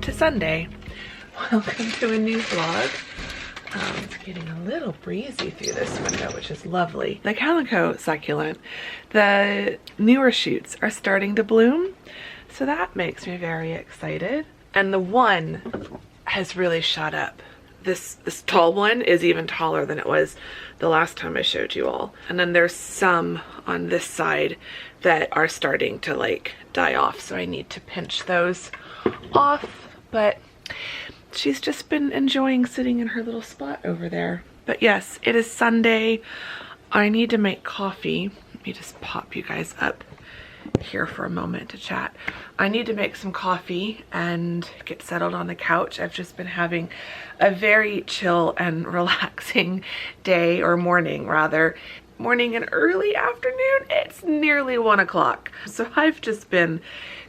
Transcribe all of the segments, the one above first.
to Sunday. Welcome to a new vlog. It's getting a little breezy through this window, which is lovely. The calico succulent, the newer shoots are starting to bloom, so that makes me very excited. And the one has really shot up. This tall one is even taller than it was the last time I showed you all. And then there's some on this side that are starting to like die off, so I need to pinch those off. But she's just been enjoying sitting in her little spot over there. But yes, it is Sunday. I need to make coffee. Let me just pop you guys up here for a moment to chat. I need to make some coffee and get settled on the couch. I've just been having a very chill and relaxing day, or morning rather. Morning and early afternoon. It's nearly 1 o'clock. So I've just been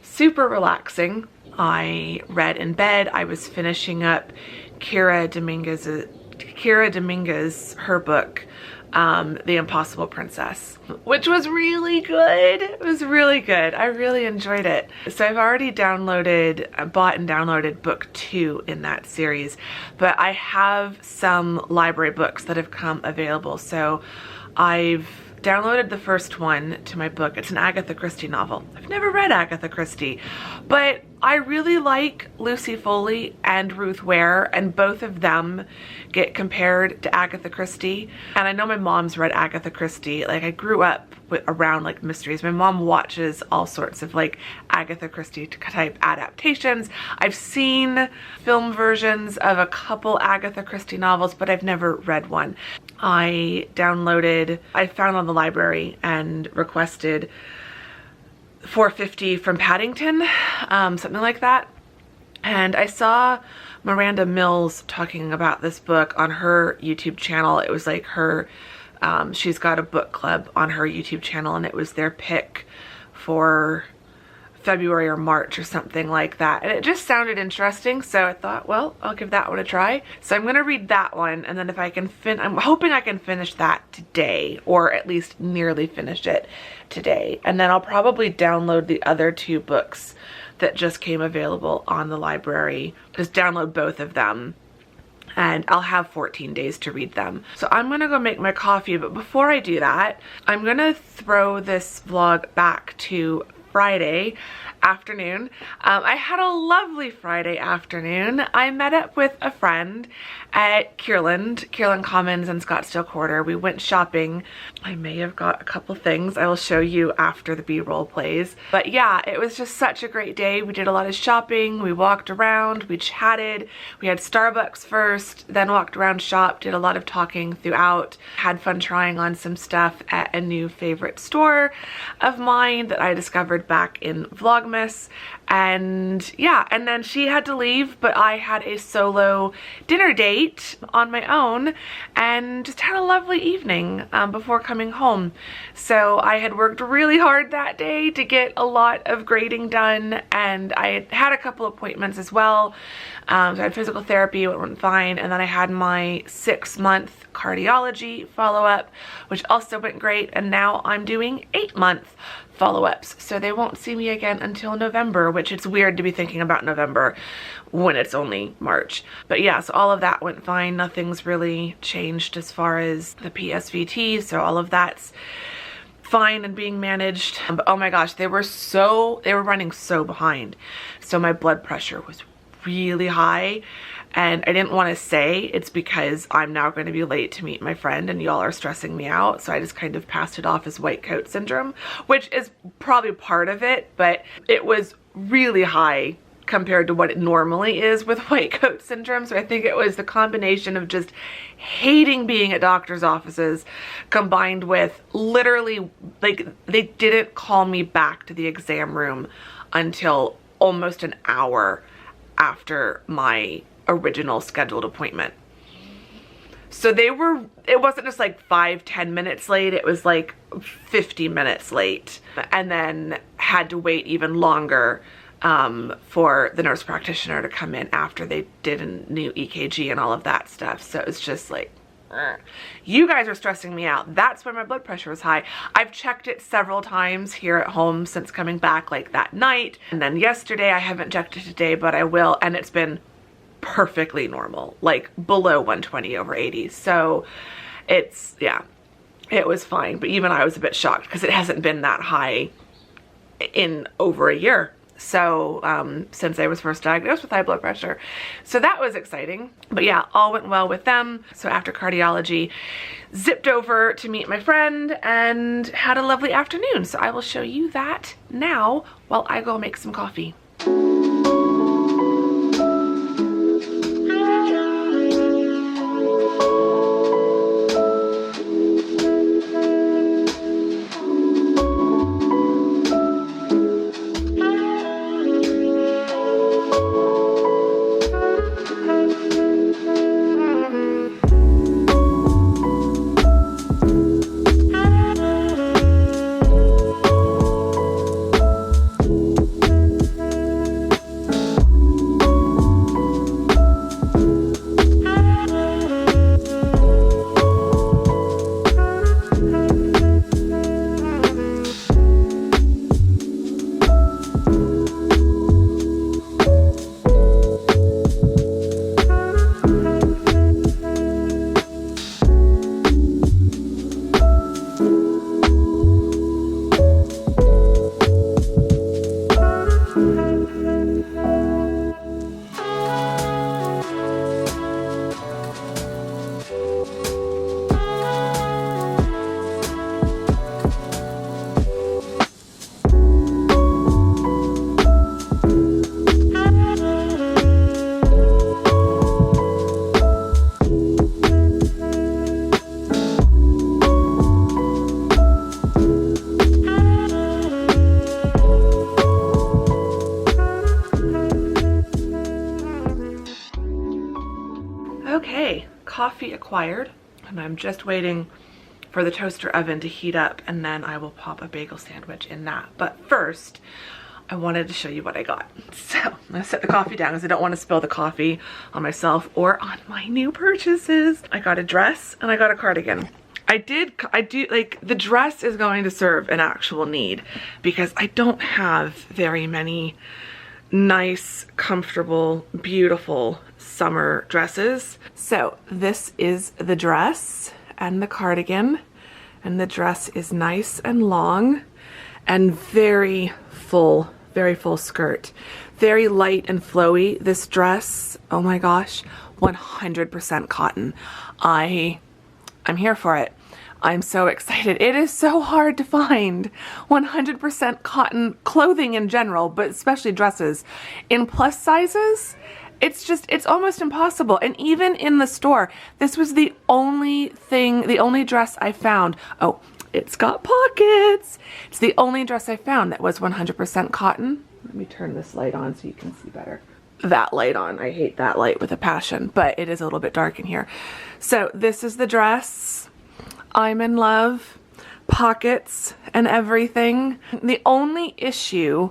super relaxing. I read in bed. I was finishing up Kira Dominguez, her book, The Impossible Princess, which was really good. It was really good. I really enjoyed it. So I've already bought and downloaded book 2 in that series, but I have some library books that have come available. So I've downloaded the first one to my book. It's an Agatha Christie novel. I've never read Agatha Christie, but I really like Lucy Foley and Ruth Ware, and both of them get compared to Agatha Christie. And I know my mom's read Agatha Christie. Like, I grew up around like mysteries. My mom watches all sorts of like Agatha Christie type adaptations. I've seen film versions of a couple Agatha Christie novels, but I've never read one. I found on the library and requested $4.50 from Paddington, something like that. And I saw Miranda Mills talking about this book on her YouTube channel. It was like her, she's got a book club on her YouTube channel, and it was their pick for February or March or something like that. And it just sounded interesting, so I thought, well, I'll give that one a try. So I'm gonna read that one, and then if I can I'm hoping I can finish that today, or at least nearly finish it today. And then I'll probably download the other 2 books that just came available on the library. Just download both of them, and I'll have 14 days to read them. So I'm gonna go make my coffee, but before I do that, I'm gonna throw this vlog back to Friday afternoon. I had a lovely Friday afternoon. I met up with a friend at Kierland Commons in Scottsdale Quarter. We went shopping. I may have got a couple things I will show you after the B-roll plays. But yeah, it was just such a great day. We did a lot of shopping. We walked around, we chatted. We had Starbucks first, then walked around, shopped, did a lot of talking throughout. Had fun trying on some stuff at a new favorite store of mine that I discovered back in Vlogmas. And yeah, and then she had to leave, but I had a solo dinner date on my own and just had a lovely evening before coming home. So I had worked really hard that day to get a lot of grading done, and I had a couple appointments as well. So I had physical therapy, it went fine, and then I had my 6-month cardiology follow-up, which also went great, and now I'm doing 8-month follow-ups, so they won't see me again until November, which it's weird to be thinking about November when it's only March. But yeah, so all of that went fine. Nothing's really changed as far as the PSVT, so all of that's fine and being managed. But oh my gosh, they were running so behind. So my blood pressure was really high, and I didn't want to say it's because I'm now going to be late to meet my friend and y'all are stressing me out, so I just kind of passed it off as white coat syndrome, which is probably part of it, but it was really high compared to what it normally is with white coat syndrome. So I think it was the combination of just hating being at doctor's offices combined with literally, like, they didn't call me back to the exam room until almost an hour after my original scheduled appointment. So it wasn't just like 5-10 minutes late, it was like 50 minutes late, and then had to wait even longer for the nurse practitioner to come in after they did a new EKG and all of that stuff. So it was just like You guys are stressing me out. That's why my blood pressure is high. I've checked it several times here at home since coming back, like that night. And then yesterday, I haven't checked it today, but I will. And it's been perfectly normal, like below 120/80. So it's, yeah, it was fine. But even I was a bit shocked because it hasn't been that high in over a year. So since I was first diagnosed with high blood pressure. So that was exciting. But yeah, all went well with them. So after cardiology, zipped over to meet my friend and had a lovely afternoon. So I will show you that now while I go make some coffee. Okay, coffee acquired, and I'm just waiting for the toaster oven to heat up, and then I will pop a bagel sandwich in that. But first, I wanted to show you what I got. So I'm gonna set the coffee down because I don't want to spill the coffee on myself or on my new purchases. I got a dress and I got a cardigan. I do, like, the dress is going to serve an actual need because I don't have very many nice, comfortable, beautiful summer dresses. So this is the dress and the cardigan, and the dress is nice and long and very full skirt, very light and flowy. This dress, oh my gosh, 100% cotton. I'm here for it. I'm so excited. It is so hard to find 100% cotton clothing in general, but especially dresses in plus sizes. It's almost impossible. And even in the store, this was the only dress I found. Oh, it's got pockets. It's the only dress I found that was 100% cotton. Let me turn this light on so you can see better. That light on. I hate that light with a passion, but it is a little bit dark in here. So this is the dress. I'm in love. Pockets and everything. The only issue,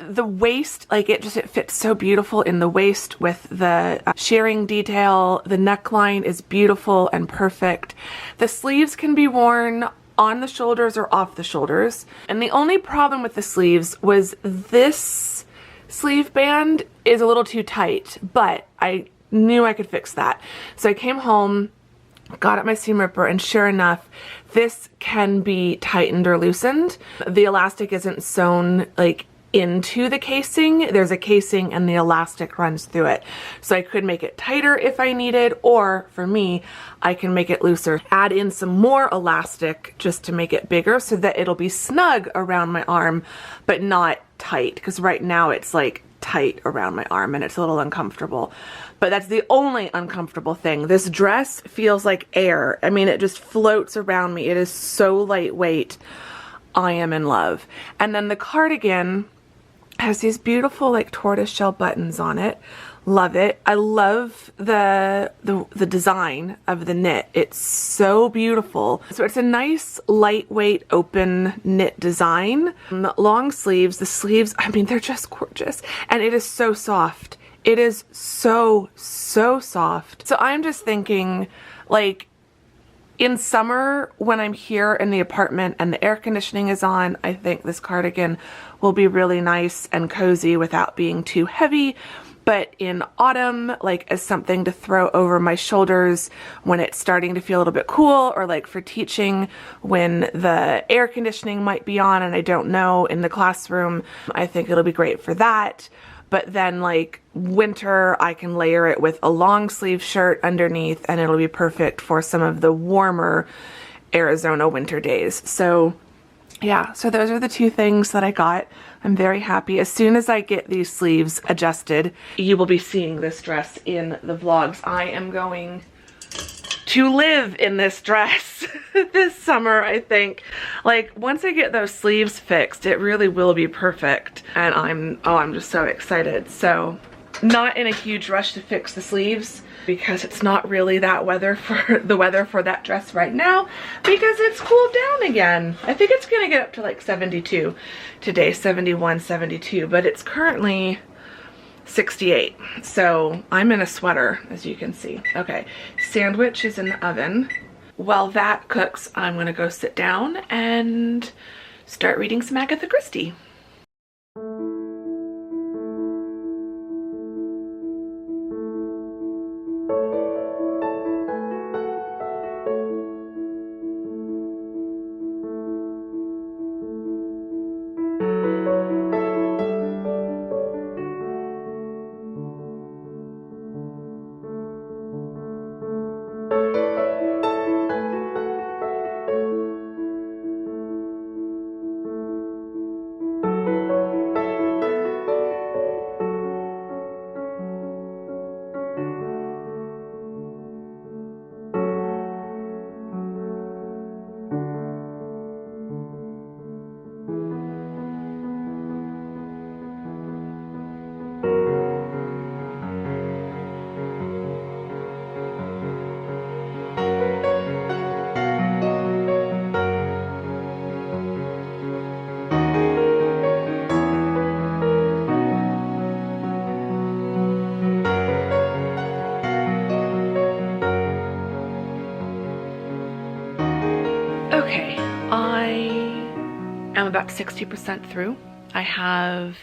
the waist, like it fits so beautiful in the waist with the shirring detail. The neckline is beautiful and perfect. The sleeves can be worn on the shoulders or off the shoulders. And the only problem with the sleeves was this sleeve band is a little too tight, but I knew I could fix that. So I came home, got out my seam ripper, and sure enough, this can be tightened or loosened. The elastic isn't sewn like into the casing. There's a casing and the elastic runs through it. So I could make it tighter if I needed, or for me, I can make it looser. Add in some more elastic just to make it bigger so that it'll be snug around my arm, but not tight, because right now it's like tight around my arm and it's a little uncomfortable. But that's the only uncomfortable thing. This dress feels like air. I mean, it just floats around me. It is so lightweight. I am in love. And then the cardigan has these beautiful like tortoiseshell buttons on it. Love it. I love the design of the knit. It's so beautiful. So it's a nice lightweight open knit design. Long sleeves. The sleeves, I mean, they're just gorgeous. And it is so soft. It is so soft. So I'm just thinking, like, In summer, when I'm here in the apartment and the air conditioning is on, I think this cardigan will be really nice and cozy without being too heavy. But in autumn, like as something to throw over my shoulders when it's starting to feel a little bit cool, or like for teaching when the air conditioning might be on and I don't know in the classroom, I think it'll be great for that. But then like winter, I can layer it with a long sleeve shirt underneath and it'll be perfect for some of the warmer Arizona winter days. So yeah, so those are the two things that I got. I'm very happy. As soon as I get these sleeves adjusted, you will be seeing this dress in the vlogs. I am going to live in this dress this summer, I think. Like, once I get those sleeves fixed, it really will be perfect. And I'm just so excited. So, not in a huge rush to fix the sleeves because it's not really that weather for that dress right now because it's cooled down again. I think it's gonna get up to like 72 today, 71, 72, but it's currently 68. So I'm in a sweater, as you can see. Okay, sandwich is in the oven. While that cooks, I'm gonna go sit down and start reading some Agatha Christie. Okay, I am about 60% through. I have,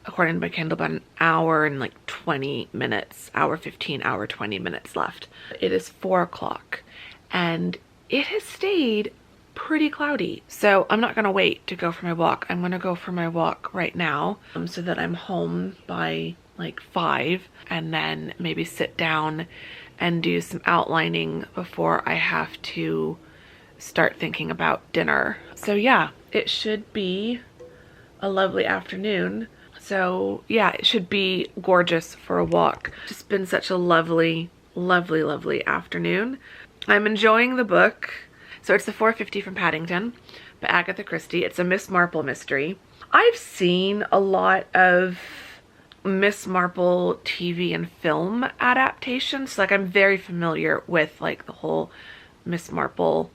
according to my Kindle, about an hour and like 20 minutes, hour 15, hour 20 minutes left. It is 4 o'clock and it has stayed pretty cloudy. So I'm not gonna wait to go for my walk. I'm gonna go for my walk right now so that I'm home by like 5 and then maybe sit down and do some outlining before I have to start thinking about dinner. So yeah, it should be a lovely afternoon. So yeah, it should be gorgeous for a walk. Just been such a lovely, lovely, lovely afternoon. I'm enjoying the book. So it's the 450 from Paddington by Agatha Christie. It's a Miss Marple mystery. I've seen a lot of Miss Marple TV and film adaptations. Like I'm very familiar with like the whole Miss Marple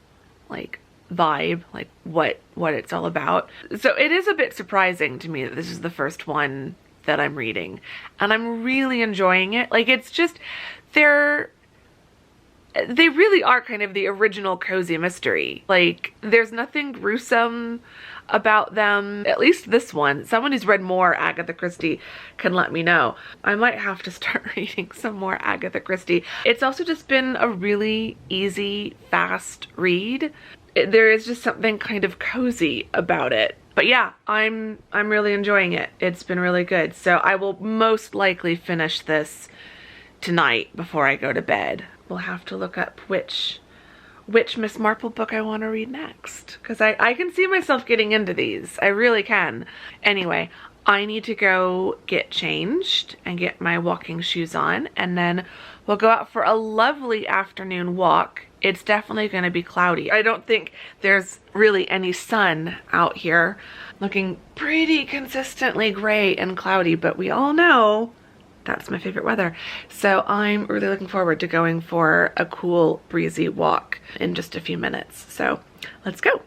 like vibe, like what it's all about. So it is a bit surprising to me that this is the first one that I'm reading and I'm really enjoying it. Like it's just, they really are kind of the original cozy mystery. Like there's nothing gruesome about them, at least this one. Someone who's read more Agatha Christie can let me know. I might have to start reading some more Agatha Christie. It's also just been a really easy, fast read. There is just something kind of cozy about it. But yeah, I'm really enjoying it. It's been really good. So I will most likely finish this tonight before I go to bed. We'll have to look up which Miss Marple book I want to read next, because I can see myself getting into these. I really can. Anyway, I need to go get changed and get my walking shoes on, and then we'll go out for a lovely afternoon walk. It's definitely going to be cloudy. I don't think there's really any sun out here. Looking pretty consistently gray and cloudy, but we all know that's my favorite weather. So I'm really looking forward to going for a cool, breezy walk in just a few minutes. So let's go.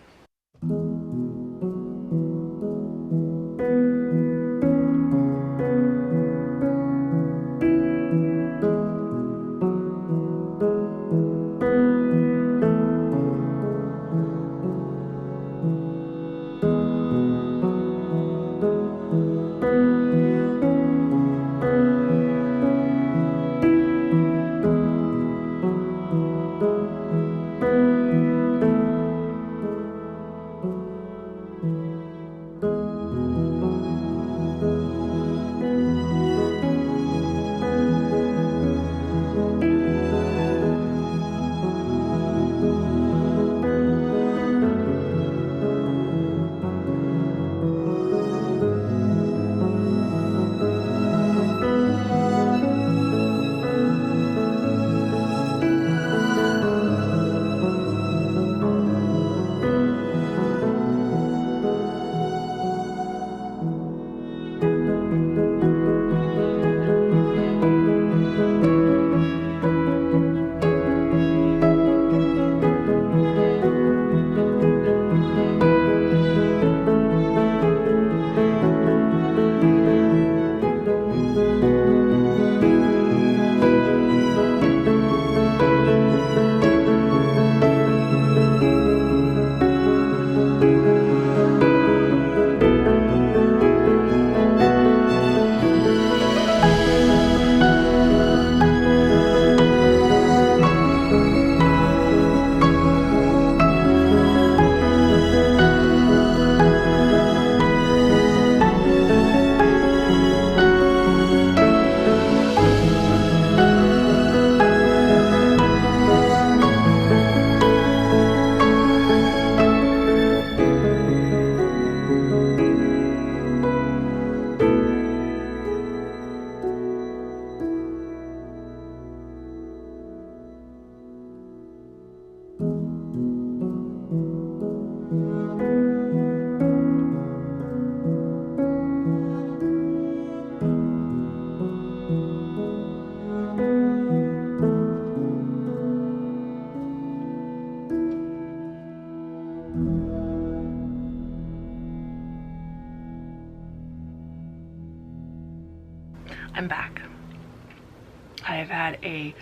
I have had a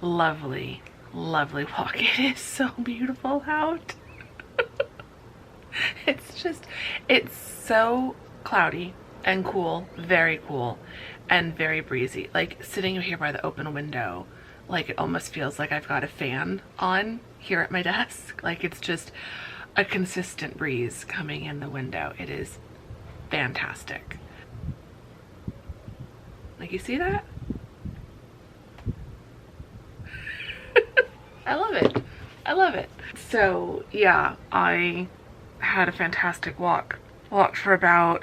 lovely, lovely walk. It is so beautiful out. It's so cloudy and cool, very cool and very breezy. Like sitting here by the open window, like it almost feels like I've got a fan on here at my desk. Like it's just a consistent breeze coming in the window. It is fantastic. Like, you see that? I love it. I love it. So yeah, I had a fantastic walk. Walked for about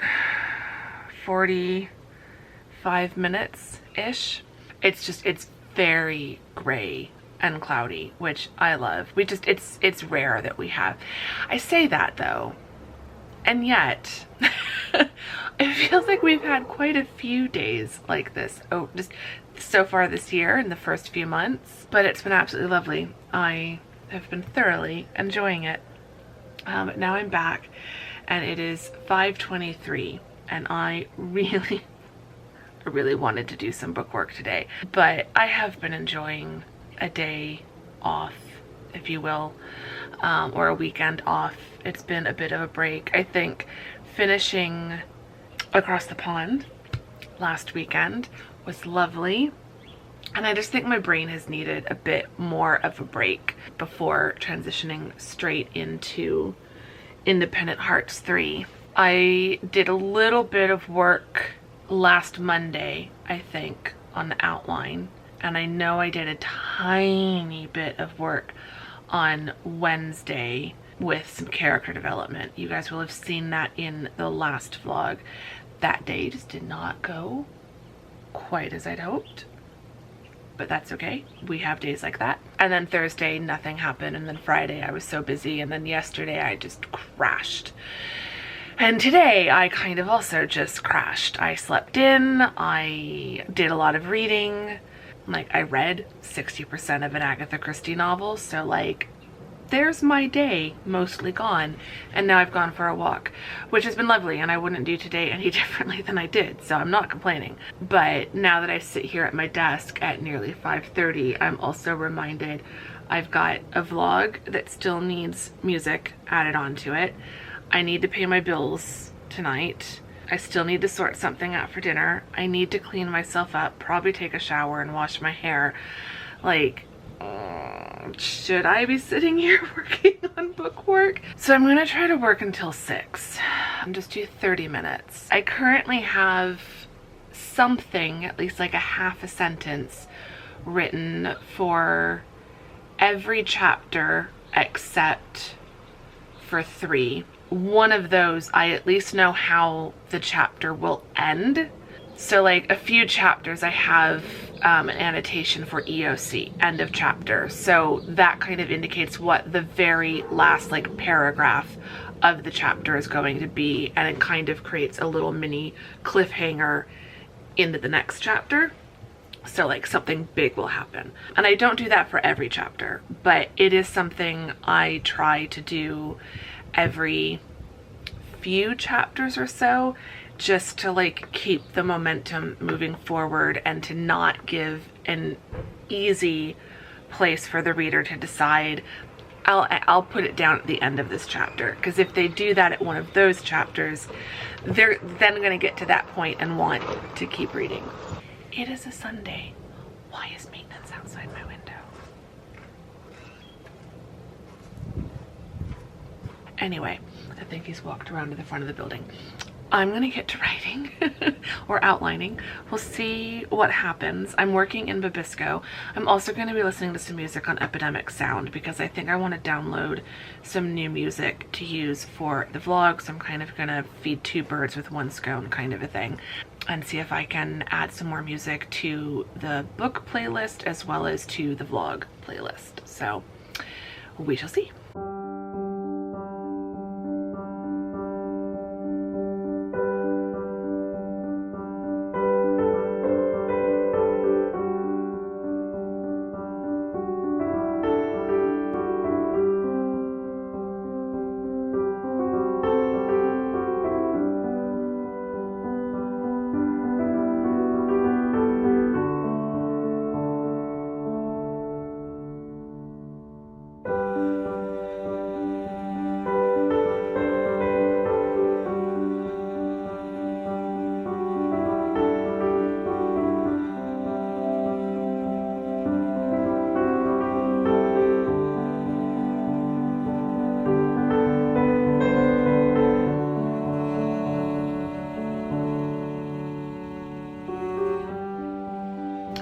45 minutes-ish. It's very gray and cloudy, which I love. It's rare that we have. I say that though, and yet it feels like we've had quite a few days like this. Oh, just so far this year in the first few months, but it's been absolutely lovely. I have been thoroughly enjoying it. Now I'm back and it is 5:23 and I really wanted to do some bookwork today, but I have been enjoying a day off, if you will, or a weekend off. It's been a bit of a break. I think finishing Across the Pond last weekend was lovely, and I just think my brain has needed a bit more of a break before transitioning straight into Independent Hearts 3. I did a little bit of work last Monday, I think, on the outline, and I know I did a tiny bit of work on Wednesday with some character development. You guys will have seen that in the last vlog. That day just did not go quite as I'd hoped, but that's okay. We have days like that. And then Thursday, nothing happened, and then Friday I was so busy, and then yesterday I just crashed. And today I kind of also just crashed. I slept in, I did a lot of reading. Like, I read 60% of an Agatha Christie novel, so like, there's my day mostly gone. And now I've gone for a walk, which has been lovely, and I wouldn't do today any differently than I did, so I'm not complaining. But now that I sit here at my desk at nearly 5:30, I'm also reminded I've got a vlog that still needs music added onto it. I need to pay my bills tonight. I still need to sort something out for dinner. I need to clean myself up, probably take a shower and wash my hair. Like, should I be sitting here working on bookwork? So I'm gonna try to work until 6 and just do 30 minutes. I currently have something, at least like a half a sentence, written for every chapter except for 3. One of those, I at least know how the chapter will end. So like a few chapters I have an annotation for EOC, end of chapter. So that kind of indicates what the very last like paragraph of the chapter is going to be, and it kind of creates a little mini cliffhanger into the next chapter. So like something big will happen. And I don't do that for every chapter, but it is something I try to do every few chapters or so, just to like keep the momentum moving forward and to not give an easy place for the reader to decide, I'll put it down at the end of this chapter, because if they do that at one of those chapters, they're then going to get to that point and want to keep reading. It is a Sunday. Why is maintenance outside my window? Anyway, I think he's walked around to the front of the building. I'm gonna get to writing or outlining. We'll see what happens. I'm working in Babisco. I'm also going to be listening to some music on Epidemic Sound, because I think I want to download some new music to use for the vlog. So I'm kind of gonna feed two birds with one stone kind of a thing, and see if I can add some more music to the book playlist as well as to the vlog playlist. So we shall see.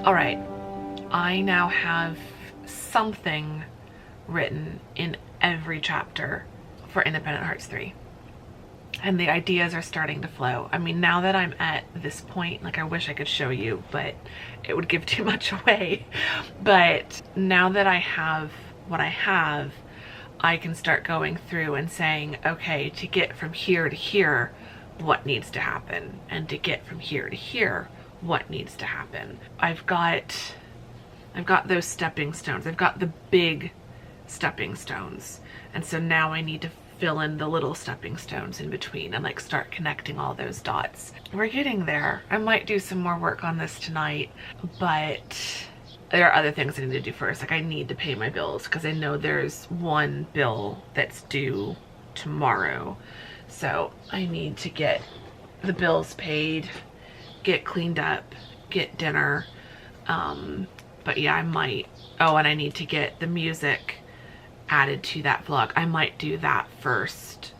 All right, I now have something written in every chapter for Independent Hearts 3. And the ideas are starting to flow. I mean, now that I'm at this point, like, I wish I could show you, but it would give too much away. But now that I have what I have, I can start going through and saying, okay, to get from here to here, what needs to happen? And to get from here to here, what needs to happen? I've got those stepping stones. I've got the big stepping stones. And so now I need to fill in the little stepping stones in between and like start connecting all those dots. We're getting there. I might do some more work on this tonight, but there are other things I need to do first. Like, I need to pay my bills because I know there's one bill that's due tomorrow. So I need to get the bills paid, get cleaned up, get dinner. But yeah, I might, oh, and I need to get the music added to that vlog. I might do that first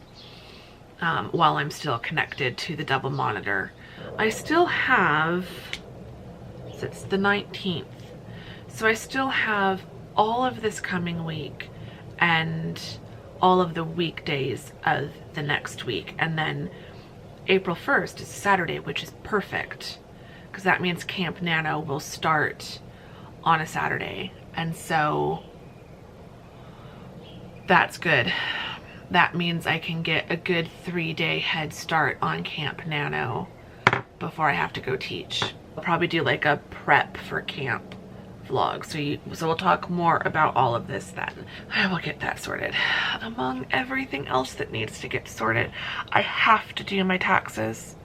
while I'm still connected to the double monitor. I still have, so it's the 19th. So I still have all of this coming week and all of the weekdays of the next week. And then April 1st is Saturday, which is perfect because that means Camp Nano will start on a Saturday. And so that's good. That means I can get a good 3-day head start on Camp Nano before I have to go teach. I'll probably do like a prep for camp vlog. So we'll talk more about all of this then. I will get that sorted. Among everything else that needs to get sorted, I have to do my taxes.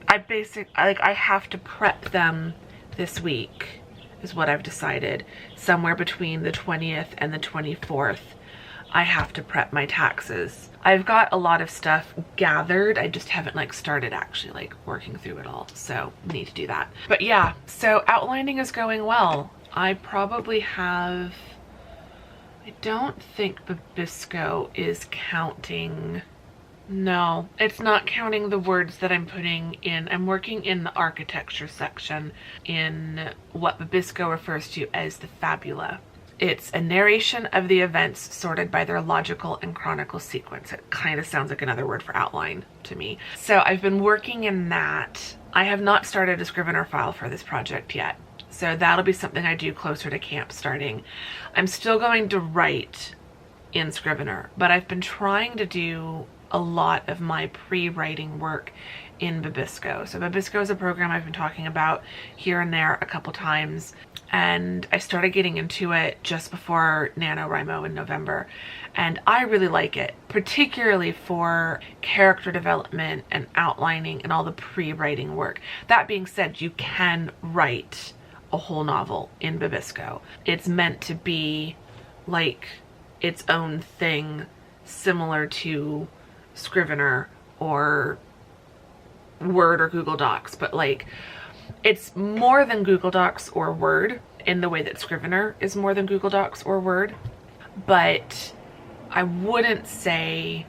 I have to prep them this week is what I've decided. Somewhere between the 20th and the 24th, I have to prep my taxes. I've got a lot of stuff gathered. I just haven't like started actually like working through it all. So need to do that. But yeah, so outlining is going well. I probably have, I don't think Babisco is counting. No, it's not counting the words that I'm putting in. I'm working in the architecture section in what Babisco refers to as the fabula. It's a narration of the events sorted by their logical and chronicle sequence. It kind of sounds like another word for outline to me. So I've been working in that. I have not started a Scrivener file for this project yet. So that'll be something I do closer to camp starting. I'm still going to write in Scrivener, but I've been trying to do a lot of my pre-writing work in Babisco. So Babisco is a program I've been talking about here and there a couple times, and I started getting into it just before NaNoWriMo in November, and I really like it, particularly for character development and outlining and all the pre-writing work. That being said, you can write a whole novel in Babisco. It's meant to be like its own thing, similar to Scrivener or Word or Google Docs, but like it's more than Google Docs or Word in the way that Scrivener is more than Google Docs or Word, but I wouldn't say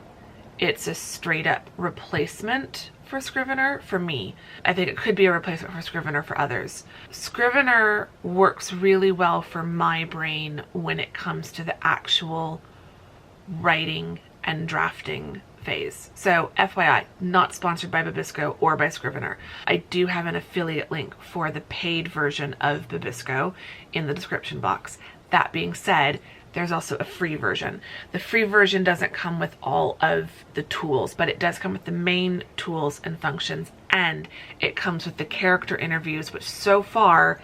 it's a straight up replacement for Scrivener for me. I think it could be a replacement for Scrivener for others. Scrivener works really well for my brain when it comes to the actual writing and drafting phase. So FYI, not sponsored by Babisco or by Scrivener. I do have an affiliate link for the paid version of Babisco in the description box. That being said, there's also a free version. The free version doesn't come with all of the tools, but it does come with the main tools and functions, and it comes with the character interviews, which so far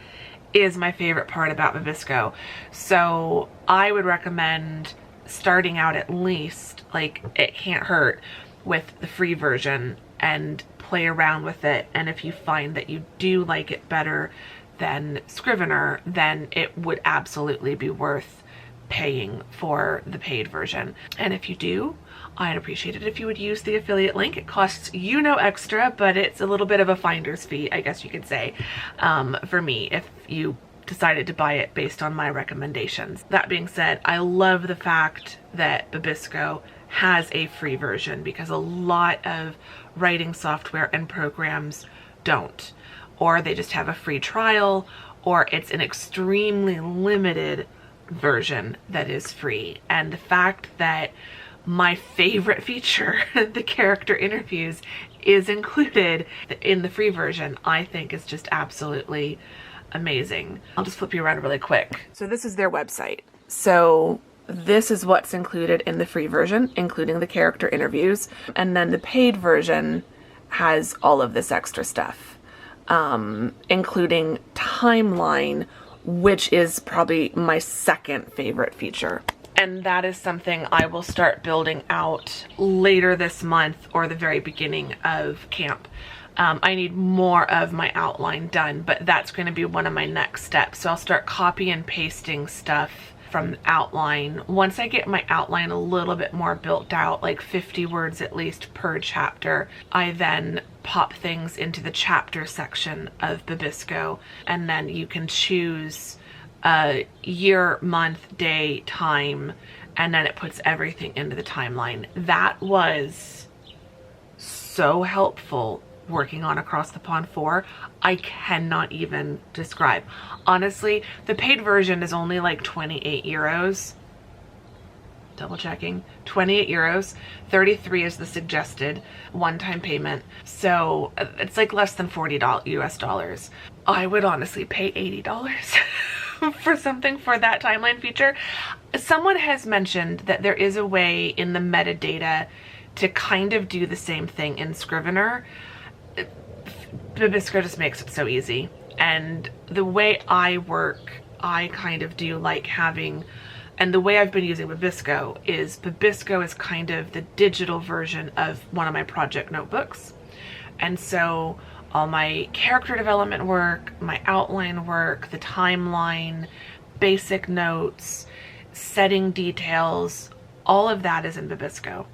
is my favorite part about Babisco. So I would recommend starting out at least, like, it can't hurt with the free version and play around with it. And if you find that you do like it better than Scrivener, then it would absolutely be worth paying for the paid version. And if you do, I'd appreciate it if you would use the affiliate link. It costs you no extra, but it's a little bit of a finder's fee, I guess you could say, for me, if you decided to buy it based on my recommendations. That being said, I love the fact that Babisco has a free version because a lot of writing software and programs don't. or they just have a free trial, or it's an extremely limited version that is free. And the fact that my favorite feature, the character interviews, is included in the free version, I think is just absolutely amazing. I'll just flip you around really quick. So this is their website. So this is what's included in the free version, including the character interviews. And then the paid version has all of this extra stuff, including timeline, which is probably my second favorite feature. And that is something I will start building out later this month or the very beginning of camp. I need more of my outline done, but that's going to be one of my next steps. So I'll start copy and pasting stuff from the outline. Once I get my outline a little bit more built out, like 50 words at least per chapter, I then pop things into the chapter section of Babisco, and then you can choose a year, month, day, time, and then it puts everything into the timeline. That was so helpful working on Across the Pond 4. I cannot even describe. Honestly, the paid version is only like 28 euros. Double checking. 28 euros. 33 is the suggested one-time payment. So it's like less than $40 US dollars. I would honestly pay $80 for something for that timeline feature. Someone has mentioned that there is a way in the metadata to kind of do the same thing in Scrivener. Babisco just makes it so easy. And the way I work, I kind of do like having, and the way I've been using Babisco is kind of the digital version of one of my project notebooks. And so all my character development work, my outline work, the timeline, basic notes, setting details, all of that is in Babisco.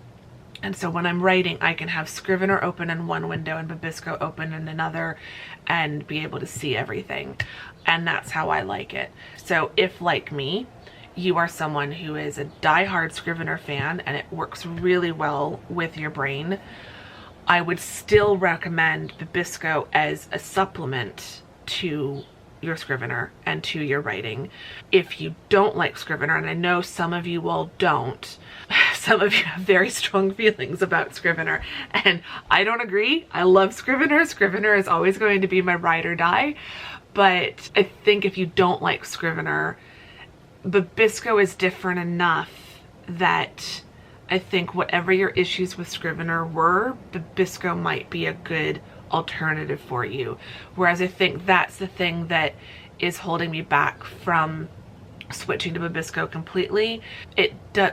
And so when I'm writing, I can have Scrivener open in one window and Babisco open in another and be able to see everything. And that's how I like it. So if, like me, you are someone who is a diehard Scrivener fan and it works really well with your brain, I would still recommend Babisco as a supplement to your Scrivener and to your writing. If you don't like Scrivener, and I know some of you all don't, some of you have very strong feelings about Scrivener, and I don't agree. I love Scrivener. Scrivener is always going to be my ride or die, but I think if you don't like Scrivener, Babisco is different enough that I think whatever your issues with Scrivener were, Babisco might be a good alternative for you. Whereas I think that's the thing that is holding me back from switching to Babisco completely.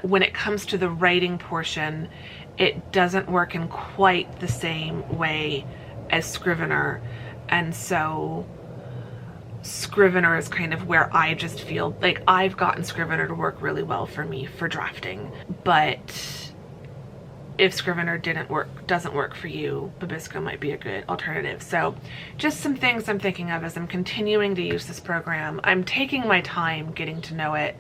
When it comes to the writing portion, it doesn't work in quite the same way as Scrivener. And so Scrivener is kind of where I just feel like I've gotten Scrivener to work really well for me for drafting. But if Scrivener doesn't work for you, Babisco might be a good alternative. So just some things I'm thinking of as I'm continuing to use this program. I'm taking my time getting to know it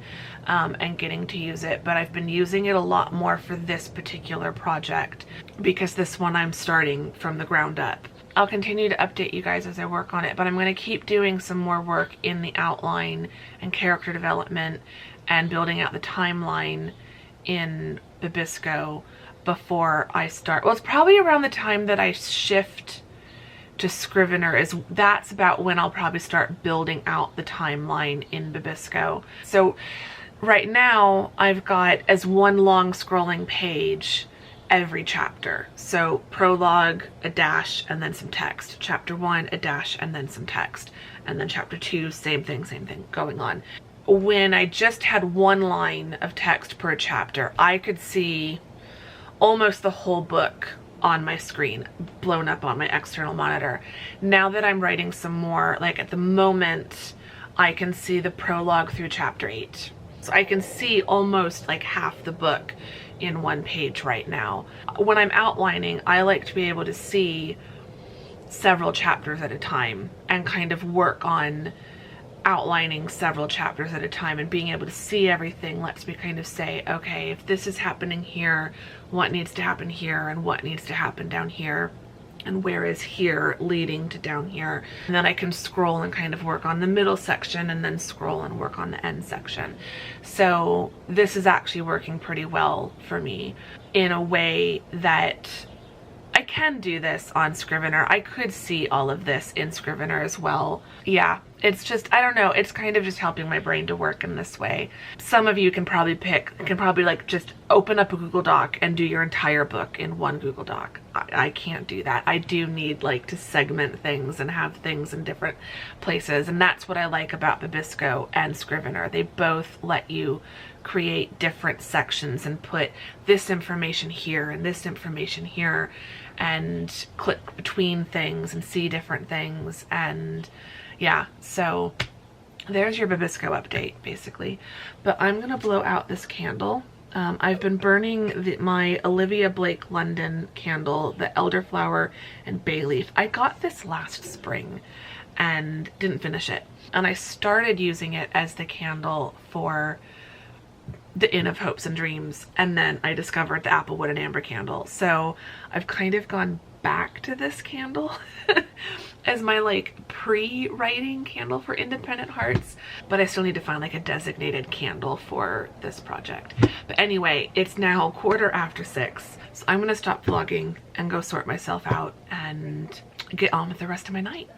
and getting to use it, but I've been using it a lot more for this particular project because this one I'm starting from the ground up. I'll continue to update you guys as I work on it, but I'm going to keep doing some more work in the outline and character development and building out the timeline in Babisco before I start. Well, it's probably around the time that I shift to Scrivener, that's about when I'll probably start building out the timeline in Babisco. So right now I've got as one long scrolling page every chapter. So prologue, a dash, and then some text. Chapter 1, a dash, and then some text. And then chapter 2, same thing going on. When I just had one line of text per chapter, I could see almost the whole book on my screen, blown up on my external monitor. Now that I'm writing some more, like at the moment, I can see the prologue through chapter 8. So I can see almost like half the book in one page right now. When I'm outlining, I like to be able to see several chapters at a time and kind of work on outlining several chapters at a time, and being able to see everything lets me kind of say, okay, if this is happening here, what needs to happen here and what needs to happen down here. and where is here leading to down here. And then I can scroll and kind of work on the middle section and then scroll and work on the end section. So this is actually working pretty well for me in a way that I can do this on Scrivener. I could see all of this in Scrivener as well. Yeah, it's just, I don't know, it's kind of just helping my brain to work in this way. Some of you can probably like just open up a Google Doc and do your entire book in one Google Doc. I can't do that. I do need like to segment things and have things in different places. And that's what I like about Babisco and Scrivener. They both let you create different sections and put this information here and this information here and click between things and see different things. And yeah, so there's your Babisco update basically. But I'm gonna blow out this candle. I've been burning my Olivia Blake London candle, the elderflower and bay leaf. I got this last spring and didn't finish it. And I started using it as the candle for the Inn of Hopes and Dreams, and then I discovered the Applewood and Amber candle. So I've kind of gone back to this candle as my like pre-writing candle for Independent Hearts, but I still need to find like a designated candle for this project. But anyway, it's now 6:15, so I'm gonna stop vlogging and go sort myself out and get on with the rest of my night.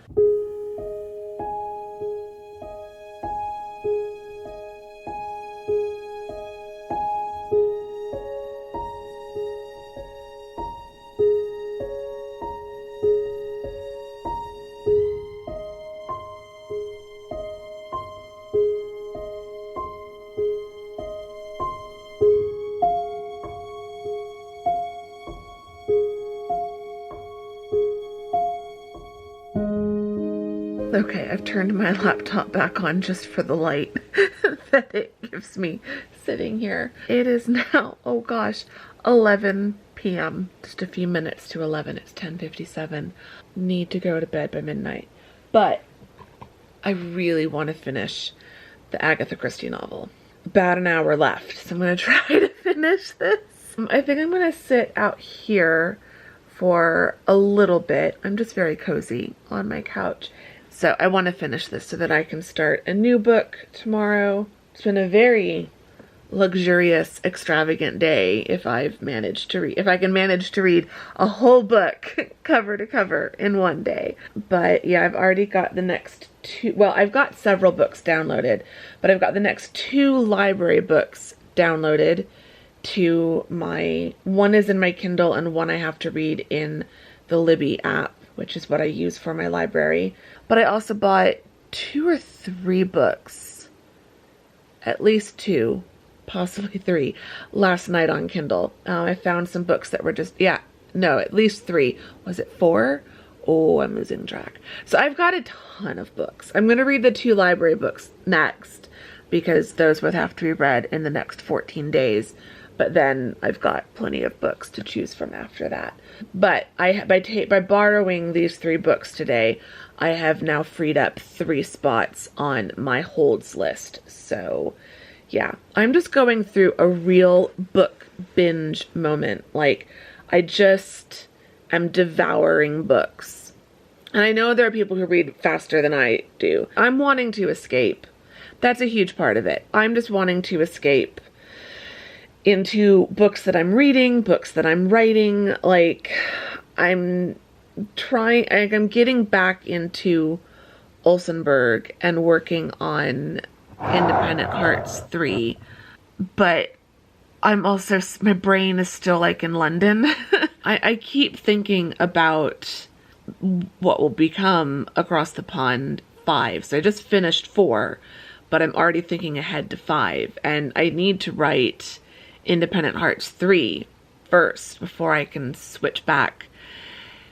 Okay, I've turned my laptop back on just for the light that it gives me sitting here. It is now, oh gosh, 11 p.m. Just a few minutes to 11. It's 10:57. Need to go to bed by midnight. But I really want to finish the Agatha Christie novel. About an hour left, so I'm going to try to finish this. I think I'm going to sit out here for a little bit. I'm just very cozy on my couch. So I want to finish this so that I can start a new book tomorrow. It's been a very luxurious, extravagant day if I've managed to read, if I can manage to read a whole book cover to cover in one day. But yeah, I've already got the next two, well, I've got several books downloaded, but I've got the next 2 library books downloaded to my, one is in my Kindle and one I have to read in the Libby app, which is what I use for my library. But I also bought 2 or 3 books, at least 2, possibly 3, last night on Kindle. I found some books that were just, yeah, no, at least 3. Was it 4? Oh, I'm losing track. So I've got a ton of books. I'm going to read the 2 library books next because those would have to be read in the next 14 days. But then I've got plenty of books to choose from after that. But by borrowing these 3 books today, I have now freed up 3 spots on my holds list. So yeah, I'm just going through a real book binge moment. Like, I just am devouring books. And I know there are people who read faster than I do. I'm wanting to escape. That's a huge part of it. I'm just wanting to escape into books that I'm reading, books that I'm writing. Like, I'm getting back into Olsenberg and working on Independent Hearts 3, but I'm also, my brain is still like in London. I keep thinking about what will become Across the Pond 5. So I just finished 4, but I'm already thinking ahead to 5, and I need to write Independent Hearts 3 first before I can switch back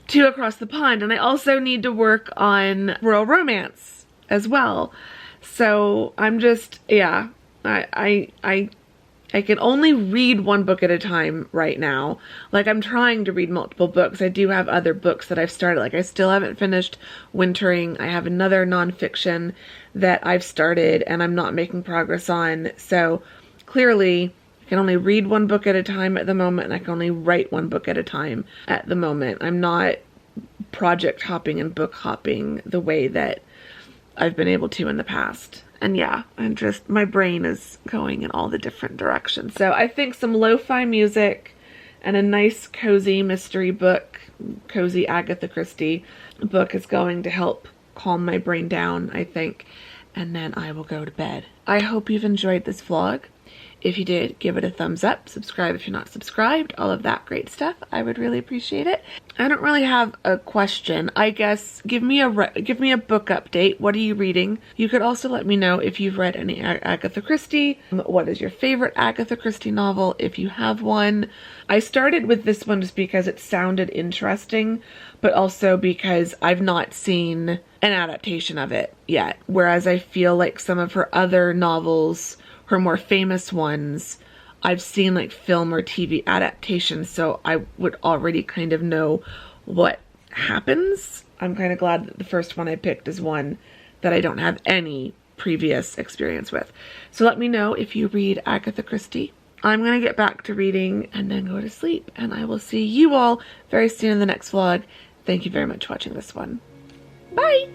to Across the Pond. And I also need to work on Royal Romance as well. So I'm just, yeah, I can only read 1 book at a time right now. Like, I'm trying to read multiple books. I do have other books that I've started. Like, I still haven't finished Wintering. I have another nonfiction that I've started and I'm not making progress on. So clearly I can only read 1 book at a time at the moment, and I can only write 1 book at a time at the moment. I'm not project hopping and book hopping the way that I've been able to in the past. And yeah, my brain is going in all the different directions. So I think some lo-fi music and a nice cozy mystery book, cozy Agatha Christie book is going to help calm my brain down, I think. And then I will go to bed. I hope you've enjoyed this vlog. If you did, give it a thumbs up, subscribe if you're not subscribed, all of that great stuff. I would really appreciate it. I don't really have a question. I guess give me a book update. What are you reading? You could also let me know if you've read any Agatha Christie. What is your favorite Agatha Christie novel, if you have one? I started with this one just because it sounded interesting, but also because I've not seen an adaptation of it yet. Whereas I feel like some of her other novels, her more famous ones, I've seen like film or TV adaptations, so I would already kind of know what happens. I'm kind of glad that the first one I picked is one that I don't have any previous experience with. So let me know if you read Agatha Christie. I'm gonna get back to reading and then go to sleep, and I will see you all very soon in the next vlog. Thank you very much for watching this one. Bye!